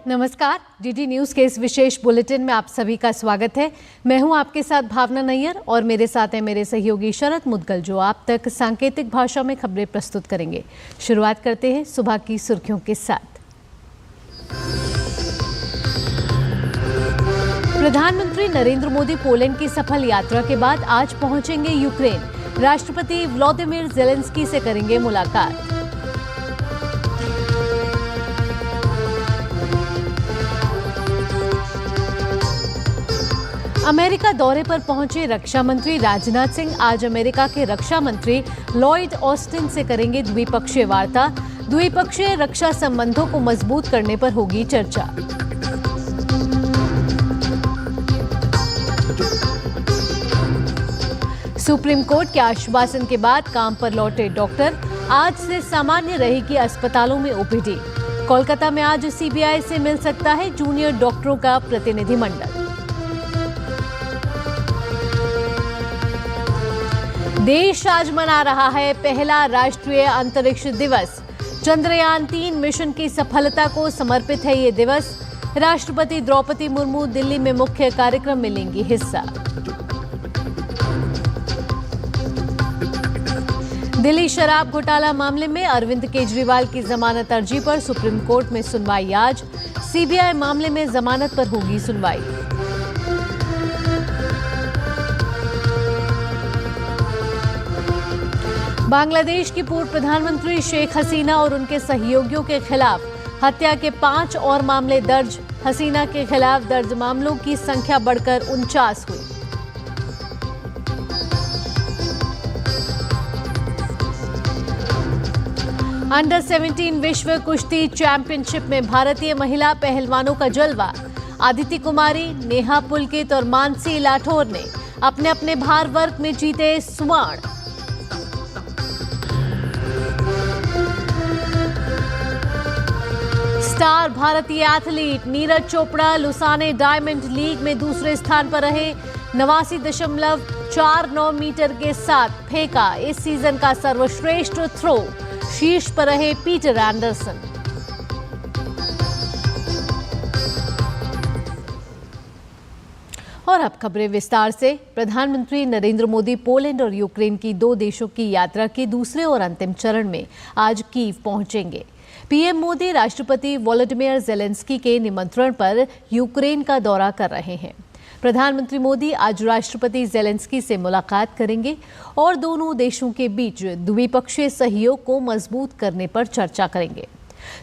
नमस्कार, DD news के इस विशेष बुलेटिन में आप सभी का स्वागत है। मैं हूं आपके साथ भावना नैयर और मेरे साथ है मेरे सहयोगी शरद मुदगल, जो आप तक सांकेतिक भाषा में खबरें प्रस्तुत करेंगे। शुरुआत करते हैं सुबह की सुर्खियों के साथ। प्रधानमंत्री नरेंद्र मोदी पोलैंड की सफल यात्रा के बाद आज पहुंचेंगे यूक्रेन। राष्ट्रपति व्लादिमीर ज़ेलेंस्की से करेंगे मुलाकात। अमेरिका दौरे पर पहुंचे रक्षा मंत्री राजनाथ सिंह आज अमेरिका के रक्षा मंत्री लॉयड ऑस्टिन से करेंगे द्विपक्षीय वार्ता। द्विपक्षीय रक्षा संबंधों को मजबूत करने पर होगी चर्चा। सुप्रीम कोर्ट के आश्वासन के बाद काम पर लौटे डॉक्टर। आज से सामान्य रहेगी अस्पतालों में ओपीडी। कोलकाता में आज सीबीआई से मिल सकता है जूनियर डॉक्टरों का प्रतिनिधिमंडल। देश आज मना रहा है पहला राष्ट्रीय अंतरिक्ष दिवस। चंद्रयान-3 मिशन की सफलता को समर्पित है ये दिवस। राष्ट्रपति द्रौपदी मुर्मू दिल्ली में मुख्य कार्यक्रम में लेंगी हिस्सा। दिल्ली शराब घोटाला मामले में अरविंद केजरीवाल की जमानत अर्जी पर सुप्रीम कोर्ट में सुनवाई आज। सीबीआई मामले में जमानत पर होगी सुनवाई। बांग्लादेश की पूर्व प्रधानमंत्री शेख हसीना और उनके सहयोगियों के खिलाफ हत्या के 5 और मामले दर्ज। हसीना के खिलाफ दर्ज मामलों की संख्या बढ़कर 49 हुई। अंडर 17 विश्व कुश्ती चैंपियनशिप में भारतीय महिला पहलवानों का जलवा। आदिति कुमारी, नेहा पुलकित और मानसी लाठौर ने अपने अपने भार वर्ग में जीते स्वर्ण। स्टार भारतीय athlete Neeraj Chopra Lausanne diamond league में दूसरे स्थान पर रहे। 89.49 मीटर के साथ फेंका इस सीजन का सर्वश्रेष्ठ थ्रो। शीर्ष पर रहे पीटर एंडरसन। और अब खबरें विस्तार से। प्रधानमंत्री नरेंद्र मोदी पोलैंड और यूक्रेन की 2 देशों की यात्रा के दूसरे और अंतिम चरण में आज कीव पहुंचेंगे। पीएम मोदी राष्ट्रपति व्लादिमीर ज़ेलेंस्की के निमंत्रण पर यूक्रेन का दौरा कर रहे हैं। प्रधानमंत्री मोदी आज राष्ट्रपति ज़ेलेंस्की से मुलाकात करेंगे और दोनों देशों के बीच द्विपक्षीय सहयोग को मजबूत करने पर चर्चा करेंगे।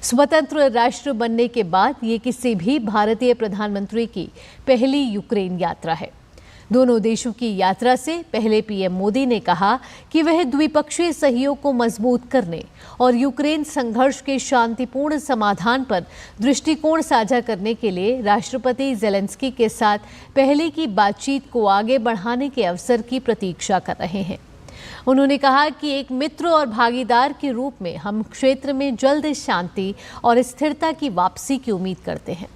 स्वतंत्र राष्ट्र बनने के बाद ये किसी भी भारतीय प्रधानमंत्री की पहली यूक्रेन यात्रा है। दोनों देशों की यात्रा से पहले पीएम मोदी ने कहा कि वह द्विपक्षीय सहयोग को मजबूत करने और यूक्रेन संघर्ष के शांतिपूर्ण समाधान पर दृष्टिकोण साझा करने के लिए राष्ट्रपति ज़ेलेंस्की के साथ पहले की बातचीत को आगे बढ़ाने के अवसर की प्रतीक्षा कर रहे हैं। उन्होंने कहा कि एक मित्र और भागीदार के रूप में हम क्षेत्र में जल्द शांति और स्थिरता की वापसी की उम्मीद करते हैं।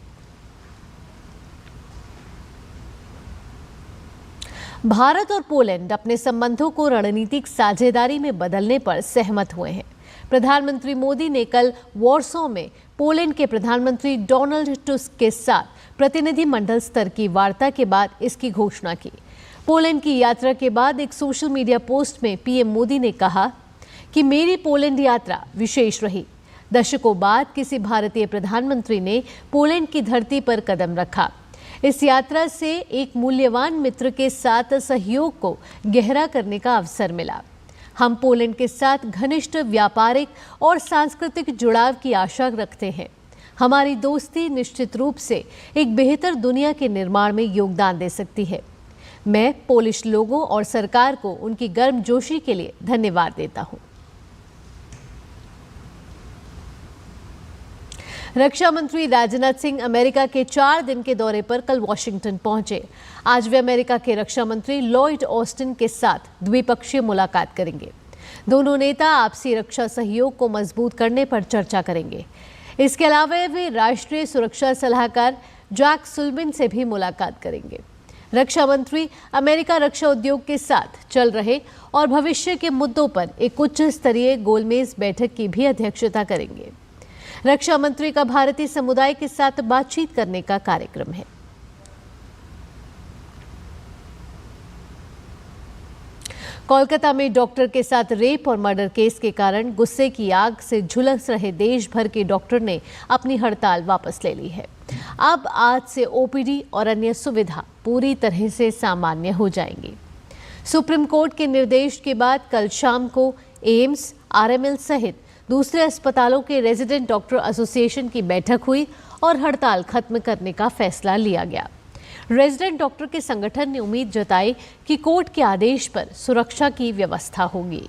भारत और पोलैंड अपने संबंधों को रणनीतिक साझेदारी में बदलने पर सहमत हुए हैं। प्रधानमंत्री मोदी ने कल वॉर्सो में पोलैंड के प्रधानमंत्री डोनाल्ड टस्क के साथ प्रतिनिधिमंडल स्तर की वार्ता के बाद इसकी घोषणा की। पोलैंड की यात्रा के बाद एक सोशल मीडिया पोस्ट में पीएम मोदी ने कहा कि मेरी पोलैंड यात्रा विशेष रही। दशकों बाद किसी भारतीय प्रधानमंत्री ने पोलैंड की धरती पर कदम रखा। इस यात्रा से एक मूल्यवान मित्र के साथ सहयोग को गहरा करने का अवसर मिला। हम पोलैंड के साथ घनिष्ठ व्यापारिक और सांस्कृतिक जुड़ाव की आशा रखते हैं। हमारी दोस्ती निश्चित रूप से एक बेहतर दुनिया के निर्माण में योगदान दे सकती है। मैं पोलिश लोगों और सरकार को उनकी गर्मजोशी के लिए धन्यवाद देता हूं। रक्षा मंत्री राजनाथ सिंह अमेरिका के 4 दिन के दौरे पर कल वॉशिंगटन पहुंचे। आज वे अमेरिका के रक्षा मंत्री लॉयड ऑस्टिन के साथ द्विपक्षीय मुलाकात करेंगे। दोनों नेता आपसी रक्षा सहयोग को मजबूत करने पर चर्चा करेंगे। इसके अलावा वे राष्ट्रीय सुरक्षा सलाहकार जैक सुल्लिवन से भी मुलाकात करेंगे। रक्षा मंत्री अमेरिका रक्षा उद्योग के साथ चल रहे और भविष्य के मुद्दों पर एक उच्च स्तरीय गोलमेज बैठक की भी अध्यक्षता करेंगे। रक्षा मंत्री का भारतीय समुदाय के साथ बातचीत करने का कार्यक्रम है। कोलकाता में डॉक्टर के साथ रेप और मर्डर केस के कारण गुस्से की आग से झुलस रहे देश भर के डॉक्टर ने अपनी हड़ताल वापस ले ली है। अब आज से ओपीडी और अन्य सुविधा पूरी तरह से सामान्य हो जाएंगी। सुप्रीम कोर्ट के निर्देश के बाद कल शाम को एम्स, आरएमएल सहित दूसरे अस्पतालों के रेजिडेंट डॉक्टर एसोसिएशन की बैठक हुई और हड़ताल खत्म करने का फैसला लिया गया। रेजिडेंट डॉक्टर के संगठन ने उम्मीद जताई कि कोर्ट के आदेश पर सुरक्षा की व्यवस्था होगी।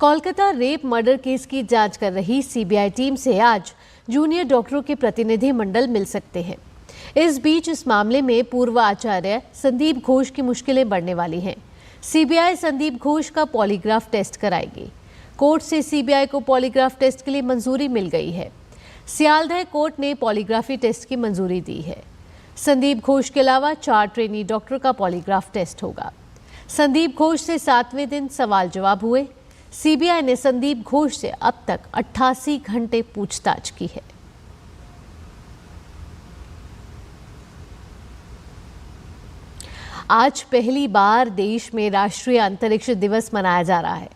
कोलकाता रेप मर्डर केस की जांच कर रही सीबीआई टीम से आज जूनियर डॉक्टरों के प्रतिनिधि मंडल मिल सकते हैं। इस बीच इस मामले में पूर्व आचार्य संदीप घोष की मुश्किलें बढ़ने वाली हैं। सीबीआई संदीप घोष का पॉलीग्राफ टेस्ट कराएगी। कोर्ट से सीबीआई को पॉलीग्राफ टेस्ट के लिए मंजूरी मिल गई है। सियालदह कोर्ट ने पॉलीग्राफी टेस्ट की मंजूरी दी है। संदीप घोष के अलावा 4 ट्रेनी डॉक्टर का पॉलीग्राफ टेस्ट होगा। संदीप घोष से 7वें दिन सवाल जवाब हुए। सीबीआई ने संदीप घोष से अब तक 88 घंटे पूछताछ की है। आज पहली बार देश में राष्ट्रीय अंतरिक्ष दिवस मनाया जा रहा है।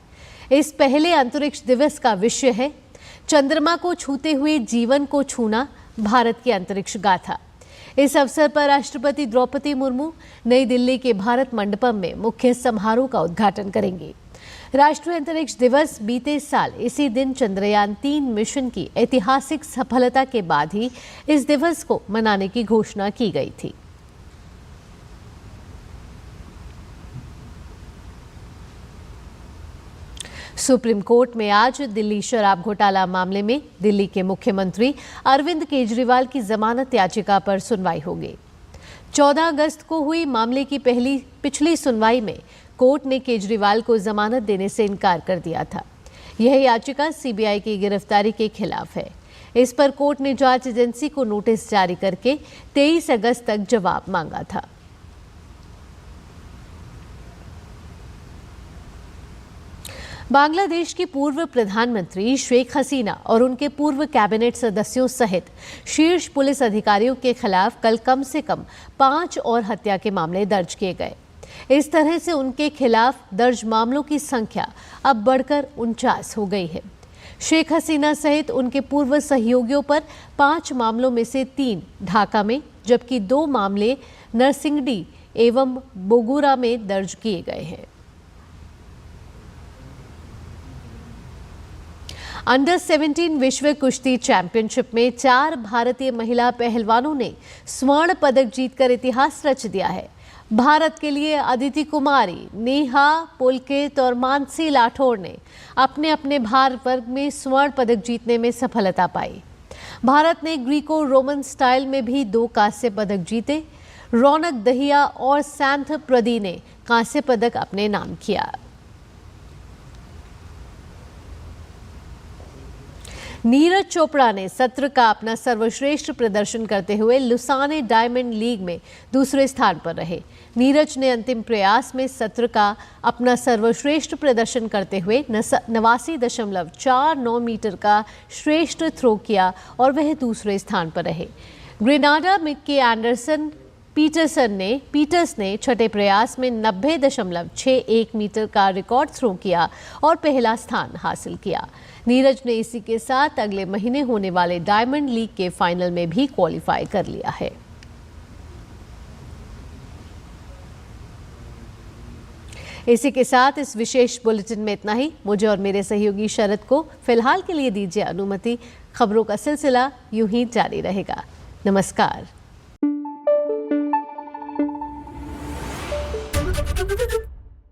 इस पहले अंतरिक्ष दिवस का विषय है चंद्रमा को छूते हुए जीवन को छूना, भारत की अंतरिक्ष गाथा। इस अवसर पर राष्ट्रपति द्रौपदी मुर्मू नई दिल्ली के भारत मंडपम में मुख्य समारोह का उद्घाटन करेंगे। राष्ट्रीय अंतरिक्ष दिवस बीते साल इसी दिन चंद्रयान 3 मिशन की ऐतिहासिक सफलता के बाद ही इस दिवस को मनाने की घोषणा की गई थी। सुप्रीम कोर्ट में आज दिल्ली शराब घोटाला मामले में दिल्ली के मुख्यमंत्री अरविंद केजरीवाल की जमानत याचिका पर सुनवाई होगी। 14 अगस्त को हुई मामले की पिछली सुनवाई में कोर्ट ने केजरीवाल को जमानत देने से इनकार कर दिया था। यह याचिका सीबीआई की गिरफ्तारी के खिलाफ है। इस पर कोर्ट ने जांच एजेंसी को नोटिस जारी करके 23 अगस्त तक जवाब मांगा था। बांग्लादेश की पूर्व प्रधानमंत्री शेख हसीना और उनके पूर्व कैबिनेट सदस्यों सहित शीर्ष पुलिस अधिकारियों के खिलाफ कल कम से कम 5 और हत्या के मामले दर्ज किए गए। इस तरह से उनके खिलाफ दर्ज मामलों की संख्या अब बढ़कर 49 हो गई है। शेख हसीना सहित उनके पूर्व सहयोगियों पर 5 मामलों में से 3 ढाका में, जबकि 2 मामले नरसिंगडी एवं बोगुरा में दर्ज किए गए हैं। अंडर 17 विश्व कुश्ती चैंपियनशिप में 4 भारतीय महिला पहलवानों ने स्वर्ण पदक जीतकर इतिहास रच दिया है। भारत के लिए अदिति कुमारी, नेहा पुलकित और मानसी लाठौर ने अपने अपने भार वर्ग में स्वर्ण पदक जीतने में सफलता पाई। भारत ने ग्रीको रोमन स्टाइल में भी 2 कांस्य पदक जीते। रौनक दहिया और सैंथ प्रदी ने कांस्य पदक अपने नाम किया। नीरज चोपड़ा ने सत्र का अपना सर्वश्रेष्ठ प्रदर्शन करते हुए लुसाने डायमंड लीग में दूसरे स्थान पर रहे। नीरज ने अंतिम प्रयास में सत्र का अपना सर्वश्रेष्ठ प्रदर्शन करते हुए 89.49 मीटर का श्रेष्ठ थ्रो किया और वह दूसरे स्थान पर रहे। ग्रेनाडा मिक्की एंडरसन पीटर्स ने छठे प्रयास में 90.61 मीटर का रिकॉर्ड थ्रो किया और पहला स्थान हासिल किया। नीरज ने इसी के साथ अगले महीने होने वाले डायमंड लीग के फाइनल में भी क्वालिफाई कर लिया है। इसी के साथ इस विशेष बुलेटिन में इतना ही। मुझे और मेरे सहयोगी शरद को फिलहाल के लिए दीजिए अनुमति। खबरों का सिलसिला यूं ही जारी रहेगा। नमस्कार।